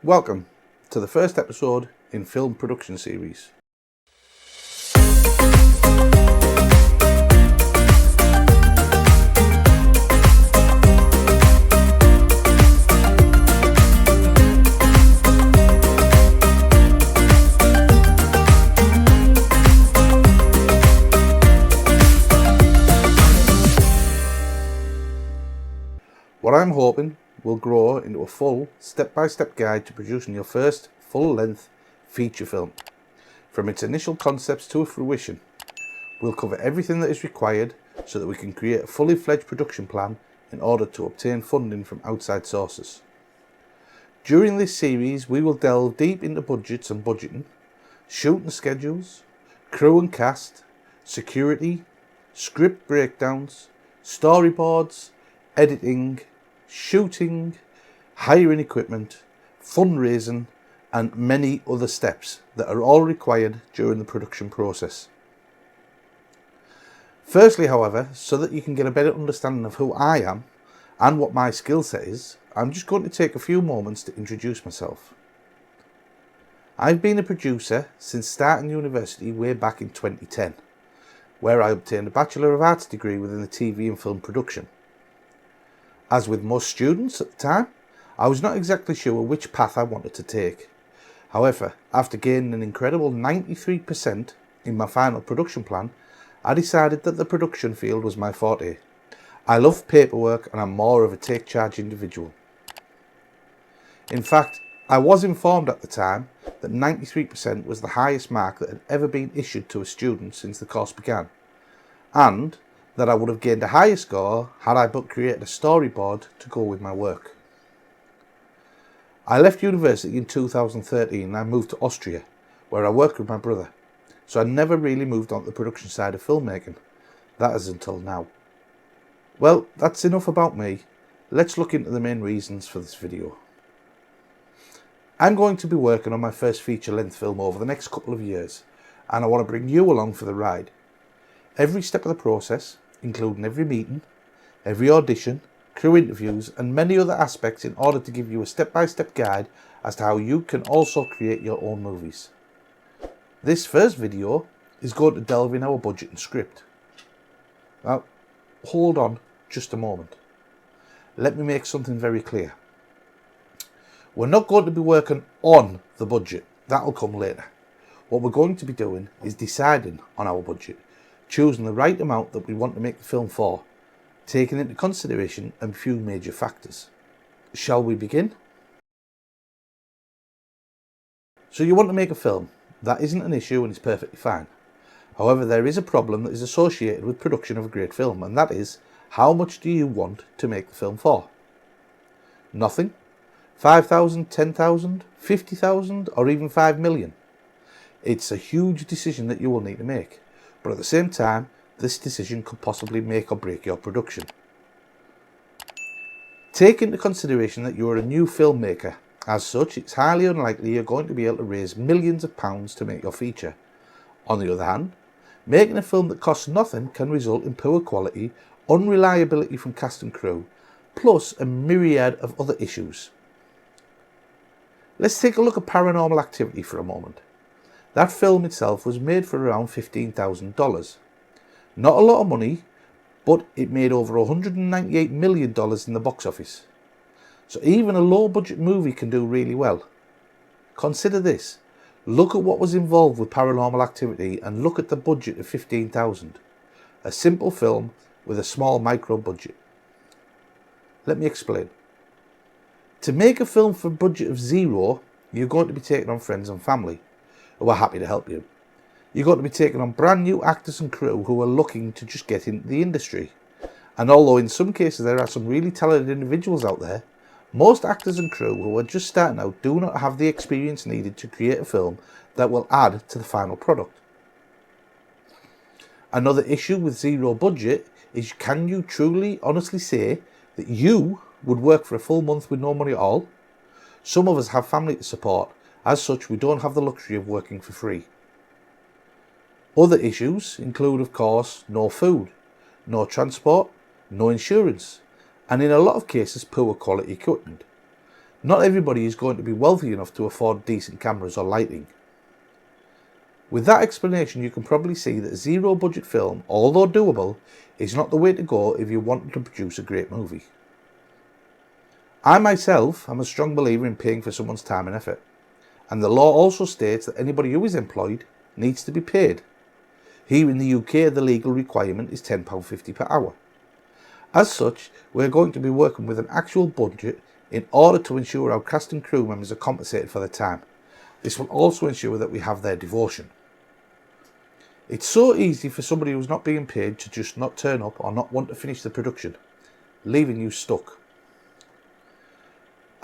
Welcome to the first episode in film production series. What I'm hoping will grow into a full step-by-step guide to producing your first full-length feature film. From its initial concepts to fruition, we'll cover everything that is required so that we can create a fully fledged production plan in order to obtain funding from outside sources. During this series, we will delve deep into budgets and budgeting, shooting schedules, crew and cast, security, script breakdowns, storyboards, editing, shooting, hiring equipment, fundraising, and many other steps that are all required during the production process. Firstly, however, so that you can get a better understanding of who I am and what my skill set is, I'm just going to take a few moments to introduce myself. I've been a producer since starting university way back in 2010, where I obtained a Bachelor of Arts degree within the TV and film production. As with most students at the time, I was not exactly sure which path I wanted to take. However, after gaining an incredible 93% in my final production plan, I decided that the production field was my forte. I love paperwork and I'm more of a take-charge individual. In fact, I was informed at the time that 93% was the highest mark that had ever been issued to a student since the course began, and that I would have gained a higher score had I but created a storyboard to go with my work. I left university in 2013 and I moved to Austria, where I worked with my brother, so I never really moved on to the production side of filmmaking. That is until now. Well, that's enough about me. Let's look into the main reasons for this video. I'm going to be working on my first feature-length film over the next couple of years, and I want to bring you along for the ride. Every step of the process, including every meeting, every audition, crew interviews and many other aspects in order to give you a step-by-step guide as to how you can also create your own movies. This first video is going to delve in our budget and script. Now, hold on just a moment. Let me make something very clear. We're not going to be working on the budget. That'll come later. What we're going to be doing is deciding on our budget, choosing the right amount that we want to make the film for, taking into consideration a few major factors. Shall we begin? So you want to make a film. That isn't an issue and is perfectly fine. However, there is a problem that is associated with production of a great film, and that is, how much do you want to make the film for? Nothing? 5,000, 10,000, 50,000 or even 5 million? It's a huge decision that you will need to make. But at the same time, this decision could possibly make or break your production. Take into consideration that you are a new filmmaker. As such, it's highly unlikely you're going to be able to raise millions of pounds to make your feature. On the other hand, making a film that costs nothing can result in poor quality, unreliability from cast and crew, plus a myriad of other issues. Let's take a look at Paranormal Activity for a moment. That film itself was made for around $15,000. Not a lot of money, but it made over $198 million in the box office. So even a low budget movie can do really well. Consider this. Look at what was involved with Paranormal Activity and look at the budget of $15,000. A simple film with a small micro budget. Let me explain. To make a film for a budget of $0, you're going to be taking on friends and family who are happy to help you. You're going to be taking on brand new actors and crew who are looking to just get into the industry. And although in some cases there are some really talented individuals out there, most actors and crew who are just starting out do not have the experience needed to create a film that will add to the final product. Another issue with $0 budget is, can you truly, honestly say that you would work for a full month with no money at all? Some of us have family to support. As such, we don't have the luxury of working for free. Other issues include, of course, no food, no transport, no insurance, and in a lot of cases, poor quality equipment. Not everybody is going to be wealthy enough to afford decent cameras or lighting. With that explanation, you can probably see that a zero budget film, although doable, is not the way to go if you want to produce a great movie. I myself am a strong believer in paying for someone's time and effort, and the law also states that anybody who is employed needs to be paid. Here in the UK, the legal requirement is £10.50 per hour. As such, we're going to be working with an actual budget in order to ensure our cast and crew members are compensated for their time. This will also ensure that we have their devotion. It's so easy for somebody who's not being paid to just not turn up or not want to finish the production, leaving you stuck.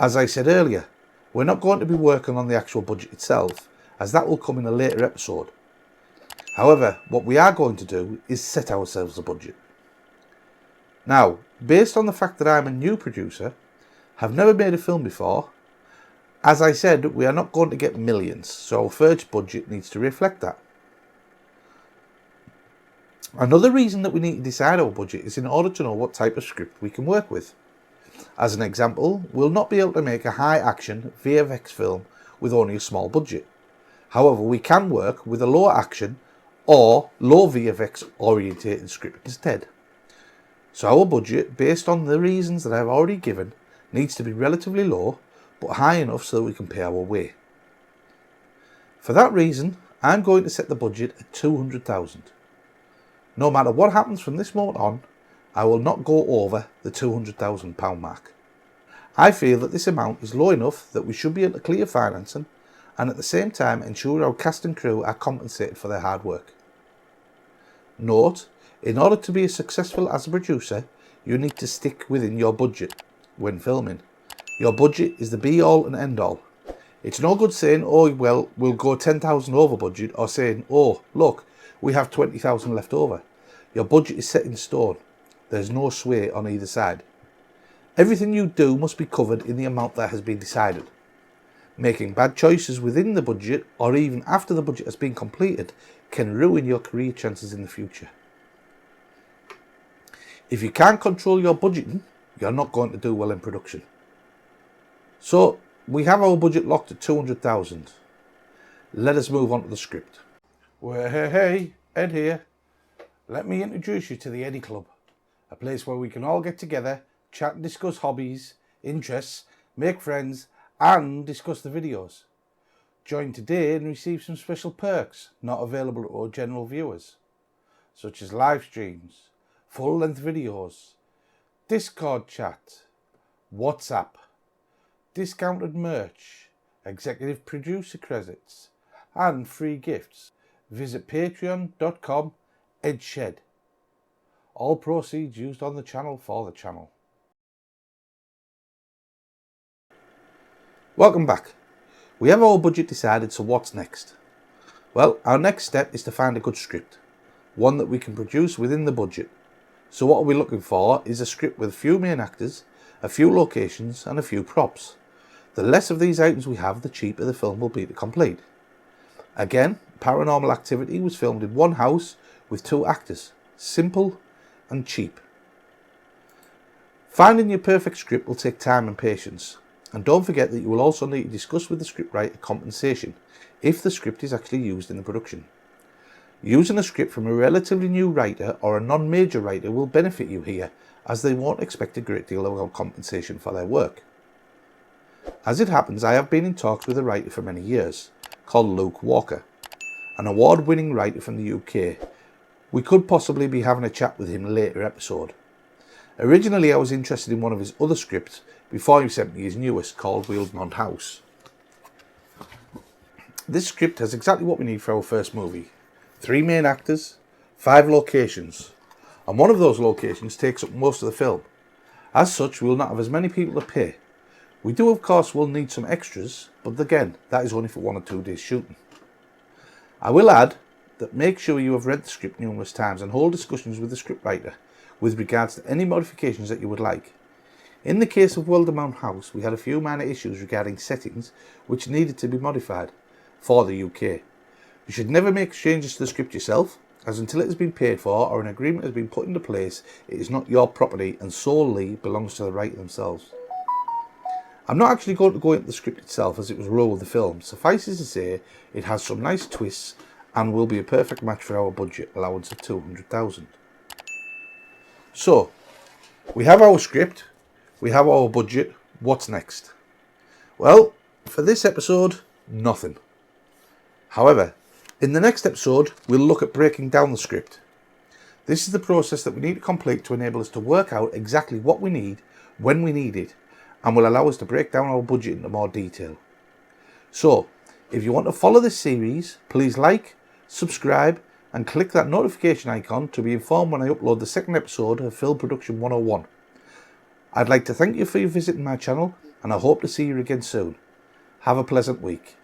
As I said earlier, we're not going to be working on the actual budget itself, as that will come in a later episode. However, what we are going to do is set ourselves a budget. Now, based on the fact that I'm a new producer, have never made a film before, as I said, we are not going to get millions, so our first budget needs to reflect that. Another reason that we need to decide our budget is in order to know what type of script we can work with. As an example, we'll not be able to make a high action VFX film with only a small budget. However, we can work with a low action or low VFX orientated script instead. So our budget, based on the reasons that I've already given, needs to be relatively low but high enough so that we can pay our way. For that reason, I'm going to set the budget at £200,000. No matter what happens from this moment on, I will not go over the £200,000 mark. I feel that this amount is low enough that we should be able to clear financing and at the same time ensure our cast and crew are compensated for their hard work. Note, in order to be as successful as a producer, you need to stick within your budget when filming. Your budget is the be all and end all. It's no good saying, oh well, we'll go 10,000 over budget, or saying, oh look, we have 20,000 left over. Your budget is set in stone. There's no sway on either side. Everything you do must be covered in the amount that has been decided. Making bad choices within the budget or even after the budget has been completed can ruin your career chances in the future. If you can't control your budgeting, you're not going to do well in production. So we have our budget locked at 200,000. Let us move on to the script. Well, hey, Ed here. Let me introduce you to the EddyClub, a place where we can all get together, chat and discuss hobbies, interests, make friends and discuss the videos. Join today and receive some special perks not available to our general viewers, such as live streams, full-length videos, Discord chat, WhatsApp, discounted merch, executive producer credits and free gifts. Visit patreon.com/EdShed. All proceeds used on the channel for the channel. Welcome back. We have our budget decided, so what's next? Well, our next step is to find a good script, one that we can produce within the budget. So what are we looking for is a script with a few main actors, a few locations and a few props. The less of these items we have, the cheaper the film will be to complete. Again, Paranormal Activity was filmed in one house with 2 actors. Simple and cheap. Finding your perfect script will take time and patience. And don't forget that you will also need to discuss with the scriptwriter compensation if the script is actually used in the production. Using a script from a relatively new writer or a non-major writer will benefit you here, as they won't expect a great deal of compensation for their work. As it happens, I have been in talks with a writer for many years, called Luke Walker, an award-winning writer from the UK. We could possibly be having a chat with him in a later episode. Originally I was interested in one of his other scripts before he sent me his newest, called Wildmont House. This script has exactly what we need for our first movie. 3 main actors, 5 locations, and one of those locations takes up most of the film. As such, we will not have as many people to pay. We do of course will need some extras, but again, that is only for 1 or 2 days shooting. I will add that make sure you have read the script numerous times and hold discussions with the scriptwriter with regards to any modifications that you would like. In the case of Wildmont House, we had a few minor issues regarding settings which needed to be modified for the UK. You should never make changes to the script yourself, as until it has been paid for or an agreement has been put into place, it is not your property and solely belongs to the writer themselves. I'm not actually going to go into the script itself as it was raw with the film. Suffices to say, it has some nice twists and will be a perfect match for our budget allowance of 200,000. So, we have our script, we have our budget, what's next? Well, for this episode, nothing. However, in the next episode, we'll look at breaking down the script. This is the process that we need to complete to enable us to work out exactly what we need, when we need it, and will allow us to break down our budget into more detail. So, if you want to follow this series, please like, subscribe, and click that notification icon to be informed when I upload the second episode of Film Production 101. I'd like to thank you for your visit to my channel, and I hope to see you again soon. Have a pleasant week.